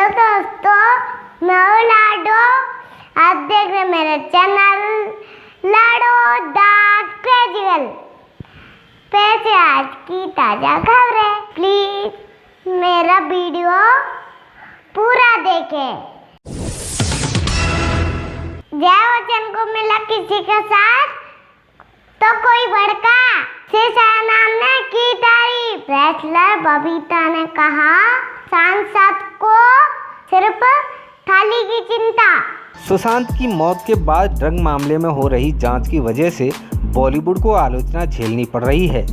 दोस्तों, मैं हूँ लाडो। आप देख रहे मेरे channel Lado the crazy girl पे से आज की ताज़ा खबरें। प्लीज मेरा वीडियो पूरा देखें। जया बच्चन को मिला किसी के साथ तो कोई भड़का। शिवसेना ने की तारीफ। रेसलर बबीता ने कहा सांसद को सिर्फ थाली की चिंता। सुशांत की मौत के बाद ड्रग मामले में हो रही जांच की वजह से बॉलीवुड को आलोचना झेलनी पड़ रही है।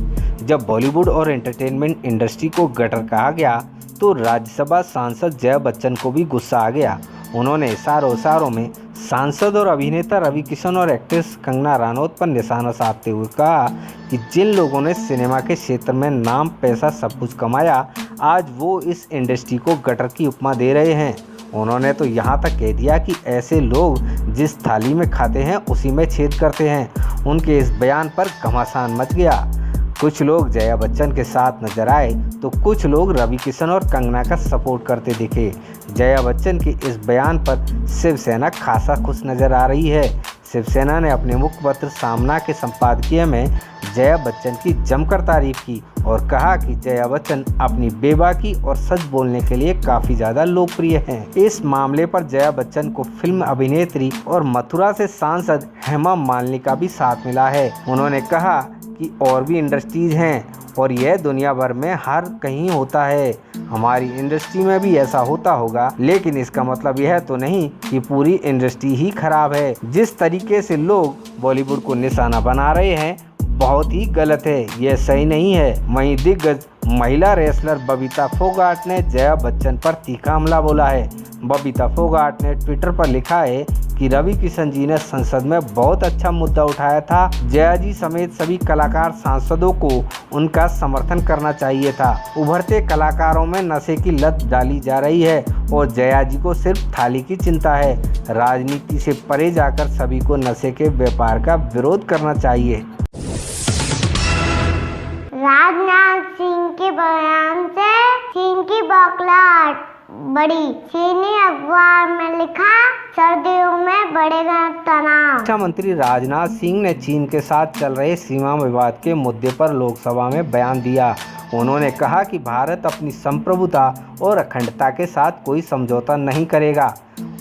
जब बॉलीवुड और एंटरटेनमेंट इंडस्ट्री को गटर कहा गया तो राज्यसभा सांसद जया बच्चन को भी गुस्सा आ गया। उन्होंने इशारों में सांसद और अभिनेता रवि किशन और एक्ट्रेस कंगना रनौत पर निशाना साधते हुए कहा कि जिन लोगों ने सिनेमा के क्षेत्र में नाम पैसा सब कुछ कमाया, आज वो इस इंडस्ट्री को गटर की उपमा दे रहे हैं। उन्होंने तो यहाँ तक कह दिया कि ऐसे लोग जिस थाली में खाते हैं उसी में छेद करते हैं। उनके इस बयान पर घमासान मच गया। कुछ लोग जया बच्चन के साथ नजर आए तो कुछ लोग रवि किशन और कंगना का सपोर्ट करते दिखे। जया बच्चन के इस बयान पर शिवसेना खासा खुश नजर आ रही है। शिवसेना ने अपने मुखपत्र सामना के संपादकीय में जया बच्चन की जमकर तारीफ की और कहा कि जया बच्चन अपनी बेबाकी और सच बोलने के लिए काफ़ी ज़्यादा लोकप्रिय हैं। इस मामले पर जया बच्चन को फिल्म अभिनेत्री और मथुरा से सांसद हेमा मालिनी का भी साथ मिला है। उन्होंने कहा कि और भी इंडस्ट्रीज हैं और यह दुनिया भर में हर कहीं होता है। हमारी इंडस्ट्री में भी ऐसा होता होगा, लेकिन इसका मतलब यह तो नहीं कि पूरी इंडस्ट्री ही खराब है। जिस तरीके से लोग बॉलीवुड को निशाना बना रहे हैं बहुत ही गलत है, यह सही नहीं है। वहीं दिग्गज महिला रेसलर बबीता फोगाट ने जया बच्चन पर तीखा हमला बोला है। बबीता फोगाट ने ट्विटर पर लिखा है कि रवि किशन जी ने संसद में बहुत अच्छा मुद्दा उठाया था। जया जी समेत सभी कलाकार सांसदों को उनका समर्थन करना चाहिए था। उभरते कलाकारों में नशे की लत डाली जा रही है और जया जी को सिर्फ थाली की चिंता है। राजनीति से परे जाकर सभी को नशे के व्यापार का विरोध करना चाहिए। राजनाथ सिंह के बयान से चीन की बौखलाहट बड़ी। चीनी अखबार में लिखा सर्दियों में बढ़ेगा तनाव। रक्षा मंत्री राजनाथ सिंह ने चीन के साथ चल रहे सीमा विवाद के मुद्दे पर लोकसभा में बयान दिया। उन्होंने कहा कि भारत अपनी संप्रभुता और अखंडता के साथ कोई समझौता नहीं करेगा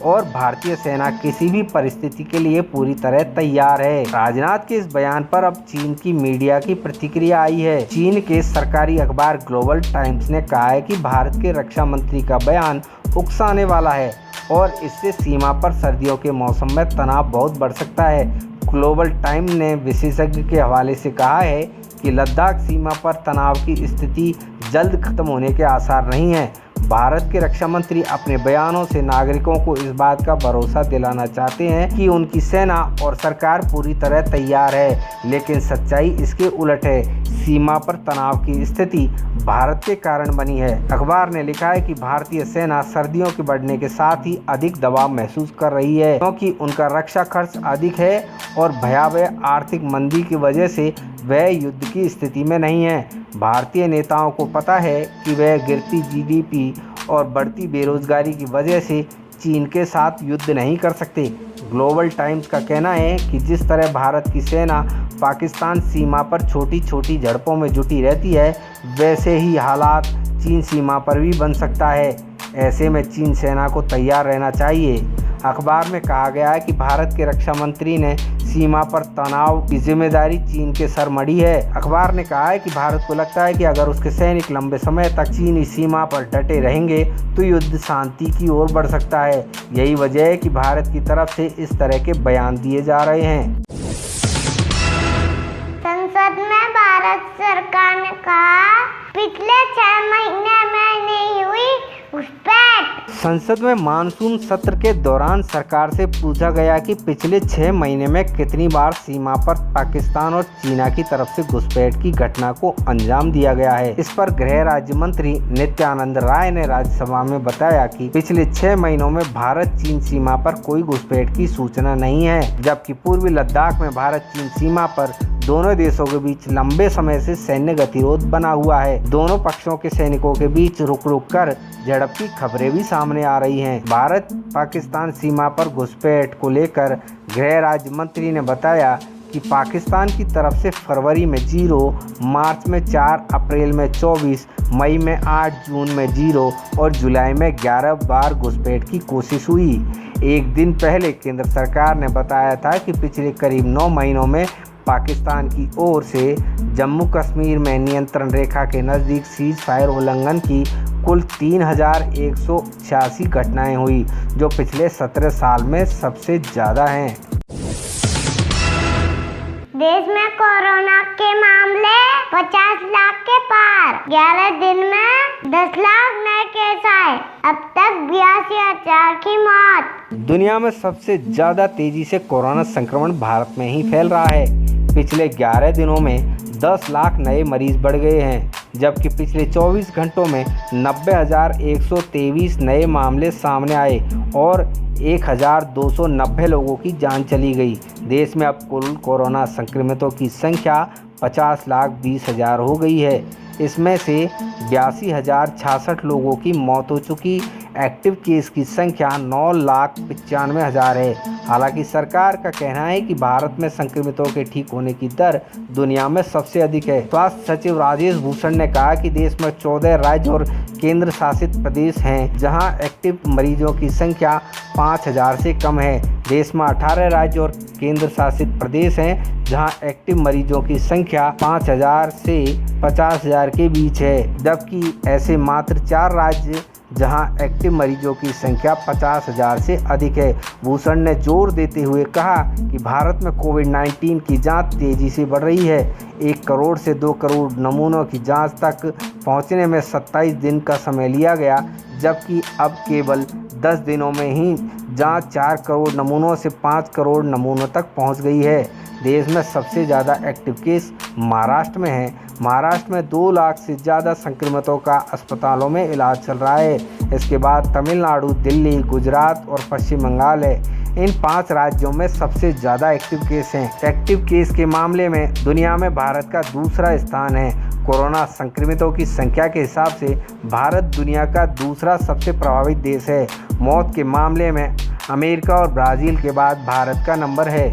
और भारतीय सेना किसी भी परिस्थिति के लिए पूरी तरह तैयार है। राजनाथ के इस बयान पर अब चीन की मीडिया की प्रतिक्रिया आई है। चीन के सरकारी अखबार ग्लोबल टाइम्स ने कहा है कि भारत के रक्षा मंत्री का बयान उकसाने वाला है और इससे सीमा पर सर्दियों के मौसम में तनाव बहुत बढ़ सकता है। ग्लोबल टाइम्स ने विशेषज्ञ के हवाले से कहा है कि लद्दाख सीमा पर तनाव की स्थिति जल्द खत्म होने के आसार नहीं है। भारत के रक्षा मंत्री अपने बयानों से नागरिकों को इस बात का भरोसा दिलाना चाहते हैं कि उनकी सेना और सरकार पूरी तरह तैयार है, लेकिन सच्चाई इसके उलट है। सीमा पर तनाव की स्थिति भारत के कारण बनी है। अखबार ने लिखा है कि भारतीय सेना सर्दियों के बढ़ने के साथ ही अधिक दबाव महसूस कर रही है, क्योंकि उनका रक्षा खर्च अधिक है और भयावह आर्थिक मंदी की वजह से वह युद्ध की स्थिति में नहीं है। भारतीय नेताओं को पता है कि वह गिरती जीडीपी और बढ़ती बेरोजगारी की वजह से चीन के साथ युद्ध नहीं कर सकते। ग्लोबल टाइम्स का कहना है कि जिस तरह भारत की सेना पाकिस्तान सीमा पर छोटी छोटी झड़पों में जुटी रहती है, वैसे ही हालात चीन सीमा पर भी बन सकता है। ऐसे में चीन सेना को तैयार रहना चाहिए। अखबार में कहा गया है कि भारत के रक्षा मंत्री ने सीमा पर तनाव की जिम्मेदारी चीन के सर मढ़ी है। अखबार ने कहा है कि भारत को लगता है कि अगर उसके सैनिक लंबे समय तक चीनी सीमा पर डटे रहेंगे तो युद्ध शांति की ओर बढ़ सकता है। यही वजह है कि भारत की तरफ से इस तरह के बयान दिए जा रहे हैं। संसद में भारत सरकार ने कहा पिछले 6 महीने में नहीं हुई घुसपैठ। संसद में मानसून सत्र के दौरान सरकार से पूछा गया कि पिछले 6 महीने में कितनी बार सीमा पर पाकिस्तान और चीना की तरफ से घुसपैठ की घटना को अंजाम दिया गया है। इस पर गृह राज्य मंत्री नित्यानंद राय ने राज्यसभा में बताया कि पिछले 6 महीनों में भारत चीन सीमा पर कोई घुसपैठ की सूचना नहीं है, जबकि पूर्वी लद्दाख में भारत चीन सीमा पर दोनों देशों के बीच लंबे समय से सैन्य गतिरोध बना हुआ है। दोनों पक्षों के सैनिकों के बीच रुक रुक कर झड़प की खबरें भी सामने आ रही हैं। भारत पाकिस्तान सीमा पर घुसपैठ को लेकर गृह राज्य मंत्री ने बताया कि पाकिस्तान की तरफ से फरवरी में 0, मार्च में 4, अप्रैल में 24, मई में 8, जून में 0 और जुलाई में 11 बार घुसपैठ की कोशिश हुई। एक दिन पहले केंद्र सरकार ने बताया था कि पिछले करीब 9 महीनों में पाकिस्तान की ओर से जम्मू कश्मीर में नियंत्रण रेखा के नज़दीक सीज फायर उल्लंघन की कुल 3186 घटनाएं हुई, जो पिछले 17 साल में सबसे ज़्यादा हैं। देश में कोरोना के मामले 50 लाख के पार, 11 दिन में 10 लाख नए केस आए, अब तक 82,000 की मौत। दुनिया में सबसे ज़्यादा तेजी से कोरोना संक्रमण भारत में ही फैल रहा है। पिछले 11 दिनों में 10 लाख नए मरीज बढ़ गए हैं, जबकि पिछले 24 घंटों में 90,123 नए मामले सामने आए और 1,290 लोगों की जान चली गई। देश में अब कुल कोरोना संक्रमितों की संख्या 50,20,000 हो गई है। इसमें से 82,066 लोगों की मौत हो चुकी। एक्टिव केस की संख्या 9,95,000 है। हालांकि सरकार का कहना है कि भारत में संक्रमितों के ठीक होने की दर दुनिया में सबसे अधिक है। स्वास्थ्य सचिव राजेश भूषण ने कहा कि देश में 14 राज्य और केंद्र शासित प्रदेश हैं जहां एक्टिव मरीजों की संख्या 5,000 से कम है। देश में 18 राज्य और केंद्र शासित प्रदेश हैं जहां एक्टिव मरीजों की संख्या 5,000 से 50,000 के बीच है, जबकि ऐसे मात्र 4 राज्य जहां एक्टिव मरीजों की संख्या 50,000 से अधिक है। भूषण ने जोर देते हुए कहा कि भारत में कोविड-19 की जांच तेजी से बढ़ रही है। 1 करोड़ से 2 करोड़ नमूनों की जांच तक पहुंचने में 27 दिन का समय लिया गया, जबकि अब केवल 10 दिनों में ही जांच 4 करोड़ नमूनों से 5 करोड़ नमूनों तक पहुंच गई है। देश में सबसे ज़्यादा एक्टिव केस महाराष्ट्र में है। महाराष्ट्र में 2 लाख से ज़्यादा संक्रमितों का अस्पतालों में इलाज चल रहा है। इसके बाद तमिलनाडु, दिल्ली, गुजरात और पश्चिम बंगाल है। इन 5 राज्यों में सबसे ज़्यादा एक्टिव केस हैं। एक्टिव केस के मामले में दुनिया में भारत का दूसरा स्थान है। कोरोना संक्रमितों की संख्या के हिसाब से भारत दुनिया का दूसरा सबसे प्रभावित देश है। मौत के मामले में अमेरिका और ब्राज़ील के बाद भारत का नंबर है।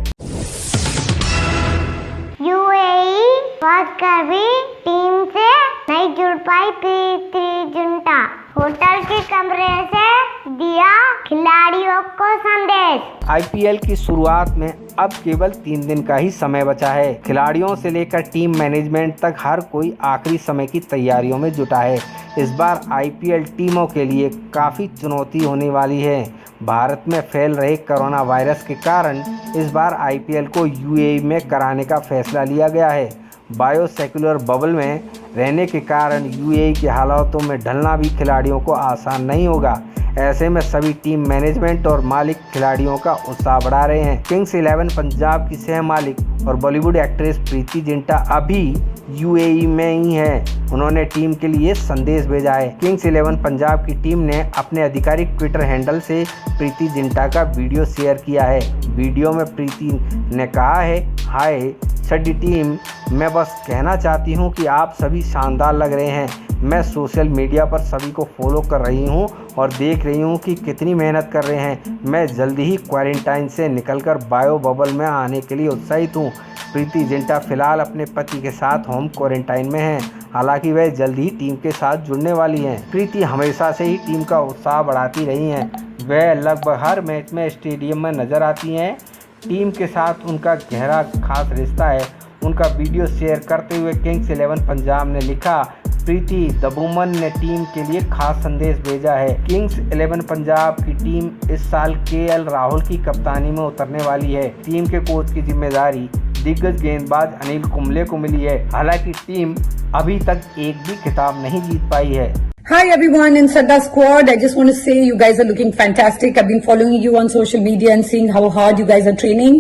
यूएई फौज कभी टीम से नहीं जुड़ पाई प्रीति जिंटा। होटल के कमरे से दिया खिलाड़ियों को संदेश। आईपीएल की शुरुआत में अब केवल 3 दिन का ही समय बचा है। खिलाड़ियों से लेकर टीम मैनेजमेंट तक हर कोई आखिरी समय की तैयारियों में जुटा है। इस बार आईपीएल टीमों के लिए काफ़ी चुनौती होने वाली है। भारत में फैल रहे कोरोना वायरस के कारण इस बार आईपीएल को यूएई में कराने का फैसला लिया गया है। बायोसेक्युलर बबल में रहने के कारण यूएई के हालातों में ढलना भी खिलाड़ियों को आसान नहीं होगा। ऐसे में सभी टीम मैनेजमेंट और मालिक खिलाड़ियों का उत्साह बढ़ा रहे हैं। किंग्स 11 पंजाब की सह मालिक और बॉलीवुड एक्ट्रेस प्रीति जिंटा अभी यूएई में ही है। उन्होंने टीम के लिए संदेश भेजा है। किंग्स 11 पंजाब की टीम ने अपने आधिकारिक ट्विटर हैंडल से प्रीति जिंटा का वीडियो शेयर किया है। वीडियो में प्रीति ने कहा है, हाय सडी टीम, मैं बस कहना चाहती हूँ कि आप सभी शानदार लग रहे हैं। मैं सोशल मीडिया पर सभी को फॉलो कर रही हूँ और देख रही हूँ कि कितनी मेहनत कर रहे हैं। मैं जल्दी ही क्वारंटाइन से निकलकर बायो बबल में आने के लिए उत्साहित हूँ। प्रीति जिंटा फिलहाल अपने पति के साथ होम क्वारंटाइन में हैं। हालांकि वह जल्द ही टीम के साथ जुड़ने वाली हैं। प्रीति हमेशा से ही टीम का उत्साह बढ़ाती रही हैं। वह लगभग हर मैच में स्टेडियम में नजर आती हैं। टीम के साथ उनका गहरा खास रिश्ता है। उनका वीडियो शेयर करते हुए किंग्स 11 पंजाब ने लिखा, प्रीति द वुमन ने टीम के लिए खास संदेश भेजा है। किंग्स 11 पंजाब की टीम इस साल केएल राहुल की कप्तानी में उतरने वाली है। टीम के कोच की जिम्मेदारी दिग्गज गेंदबाज अनिल कुंबले को मिली है। हालांकि टीम अभी तक एक भी खिताब नहीं जीत पाई है। Hi everyone in Sadda Squad. I just want to say you guys are looking fantastic. I've been following you on social media and seeing how hard you guys are training.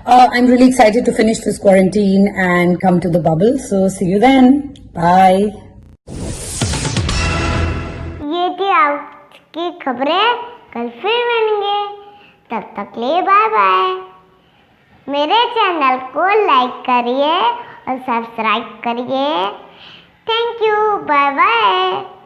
I'm really excited to finish this quarantine and come to the bubble. So see you then. Bye. ये थी आज की खबरें। कल फिर मिलेंगे, तब तक ले बाय बाय। मेरे चैनल को लाइक करिए और सब्सक्राइब करिए। Thank you, bye bye.